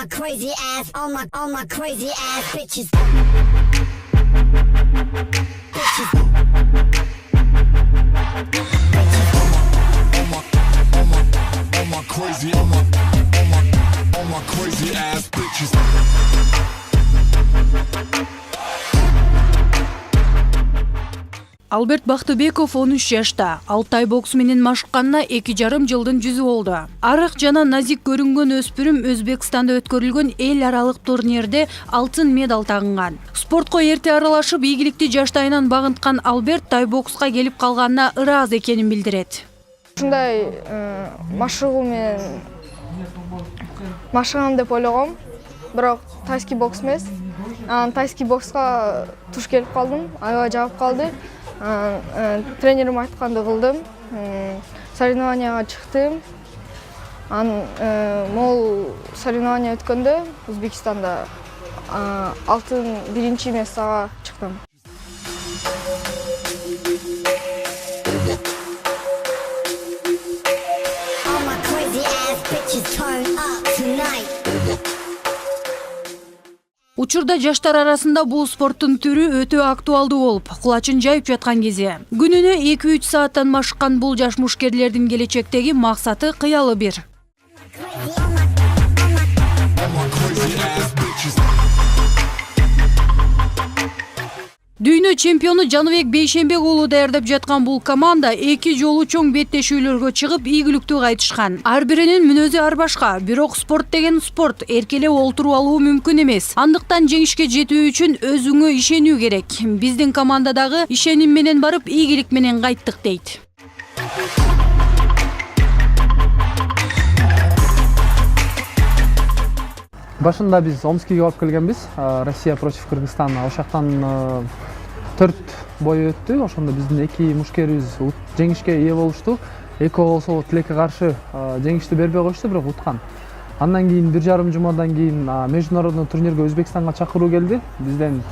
crazy ass, all my crazy ass bitches. Crazy, all my crazy ass bitches. Альберт Бактыбеков 13 жашта. Алтай бокс менен машыкканына 2,5 жылдын жүзү болду. Арык жана назик көрүнгөн өспүрүм Өзбекстанда өткөрүлгөн эл аралык турнирде алтын медаль тагынган. Спортко эрте аралашып, ийгиликти жаштайынан багынткан Альберт тай бокска келип калганына ыраазы экенин билдирет. Ушундай машыгуу менен машыгам деп ойлогом, бирок тайский бокс эмес. Тайский бокска туш келип калдым, аябай жагып калды. Тренерим айтканды кылдым. Соревнованияга чыктым. Мол соревнования өткөндө Өзбекстанда алтын биринчи местага чыктым. Учурда жаштар арасында бул спорттун түрү өтө актуалдуу болуп, кулачын жайып жаткан кези. Күнүнө 2-3 сааттан машыккан бул жаш мушкерлердин келечектеги максаты кыялы бир. Дүйнө чемпиону Жаныбек Бейшенбек уулу даярдап жаткан бул команда 2 жолу чоң беттешүүлөргө чыгып, ийгиликтүү кайтышкан. Ар биринин мүнөзү ар башка, бирок спорт деген спорт, эркелеп олтуруп алуу мүмкүн эмес. Андыктан жеңишке жетүү үчүн өзүңө ишенүү керек. Биздин командадагы ишеним менен барып, ийгилик менен кайттык дейт. Башында биз Омскиге барып келгенбиз. Россия против Кыргызстана. Ошактан 4 бой өттү. Ошондо биздин 2 мушкерибиз жеңишке ээ болушту. Эко болсо тилекке каршы жеңишти бербей коюшту, бирок уткан. Андан кийин 1,5 жумадан кийин международный турнирге Өзбекстанга чакыруу келди. Бизден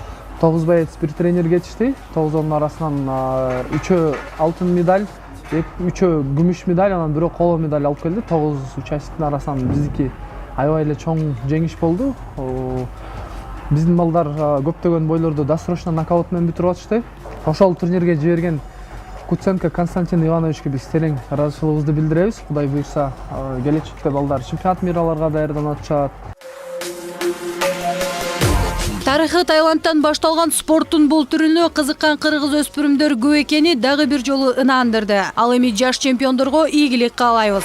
9 боец бир тренер кетишти. 9-нун арасынан 3 алтын медаль, 3 күмүш медаль, анан 1 коло медаль алып келди. 9 участниктин арасынан биздики аябай эле чоң жеңиш болду. Биздин балдар көптөгөн бойлорду досрочно нокаут менен бүтүрүп атышты. Ошол турнирге жиберген Куценко Константин Ивановичке биз терең ыраазычылыгыбызды билдиребиз. Кудай буйрса, келечекте балдар чемпионат мираларга даярданып атышат. Тарыхы Таиландтан башталган спорттун бул түрүнө кызыккан кыргыз өспүрүмдөр көп экени дагы бир жолу ынандырды. Ал эми жаш чемпиондорго ийгилик каалайбыз.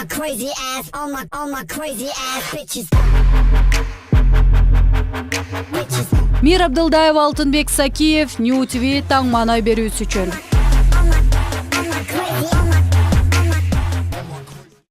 Crazy ass, all my crazy ass bitches. Мир Абдылдаев, Алтынбек Сакиев, Нью ТВ, Таң Манай берүүсү үчүн.